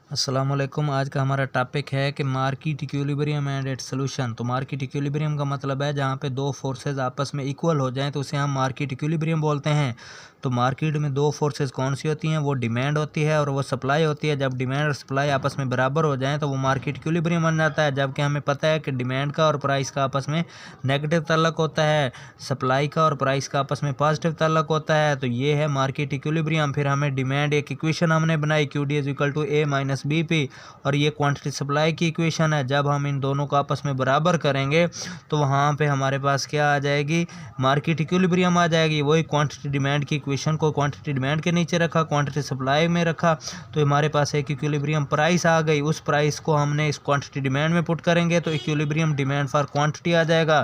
अस्सलाम वालेकुम। आज का हमारा टॉपिक है कि market equilibrium and it's solution. तो मार्केट इक्विलिब्रियम का मतलब है जहाँ पे दो फोर्सेस आपस में इक्वल हो जाएं तो उसे हम मार्केट इक्विलिब्रियम बोलते हैं। तो मार्केट में दो फोर्सेस कौन सी होती हैं? वो डिमांड होती है और वो सप्लाई होती है। जब डिमांड और सप्लाई आपस में बराबर हो जाएँ तो वो मार्केट इक्विलिब्रियम बन जाता है। जबकि हमें पता है कि डिमांड का और प्राइस का आपस में नेगेटिव ताल्लुक होता है, सप्लाई का और प्राइस का आपस में पॉजिटिव ताल्लुक होता है। तो ये है मार्केट इक्विलिब्रियम। फिर हमें डिमांड एक इक्वेशन हमने बनाई, Q D is equal to A minus B P, और ये क्वांटिटी सप्लाई की इक्वेशन है। जब हम इन दोनों को आपस में बराबर करेंगे तो वहाँ पे हमारे पास क्या आ जाएगी? मार्केट इक्विलिब्रियम आ जाएगी। वही क्वांटिटी डिमांड की इक्वेशन को क्वांटिटी डिमांड के नीचे रखा, क्वांटिटी सप्लाई में रखा, तो हमारे पास एक इक्विलिब्रियम प्राइस आ गई। उस प्राइस को हमने इस क्वांटिटी डिमांड में पुट करेंगे तो इक्विलिब्रियम डिमांड फॉर क्वांटिटी आ जाएगा।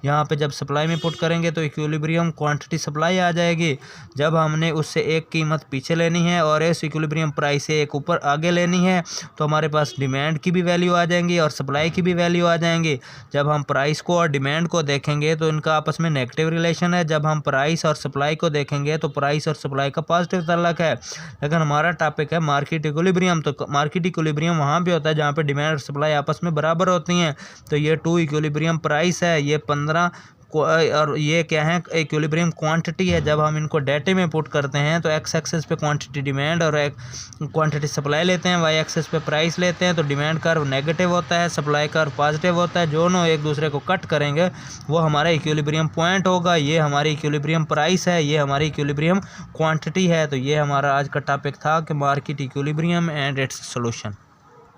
यहाँ पे जब सप्लाई में पुट करेंगे तो इक्विलिब्रियम क्वांटिटी सप्लाई आ जाएगी। जब हमने उससे एक कीमत पीछे लेनी है और इस इक्विलिब्रियम प्राइस से एक ऊपर आगे लेनी है तो हमारे पास डिमांड की भी वैल्यू आ जाएंगी और सप्लाई की भी वैल्यू आ जाएंगी। जब हम प्राइस को और डिमांड को देखेंगे तो इनका आपस में नेगेटिव रिलेशन है। जब हम प्राइस और सप्लाई को देखेंगे तो प्राइस और सप्लाई का पॉजिटिव ताल्लुक है। लेकिन हमारा टॉपिक है मार्केट इक्विलिब्रियम। तो मार्केट इक्विलिब्रियम वहाँ पे होता है जहाँ पे डिमांड और सप्लाई आपस में बराबर होती हैं। तो ये 2 इक्विलिब्रियम प्राइस है, ये 15 और ये क्या है? इक्विलिब्रियम क्वांटिटी है। जब हम इनको डेटे में पुट करते हैं तो एक्स एक्सेस पे क्वांटिटी डिमांड और क्वांटिटी सप्लाई लेते हैं, वाई एक्सेस पे प्राइस लेते हैं। तो डिमांड कर्व नेगेटिव होता है, सप्लाई कर्व पॉजिटिव होता है। दोनों एक दूसरे को कट करेंगे वो हमारा इक्विलिब्रियम पॉइंट होगा। ये हमारी इक्विलिब्रियम प्राइस है, ये हमारी इक्विलिब्रियम क्वांटिटी है। तो ये हमारा आज का टॉपिक था कि market equilibrium and it's solution.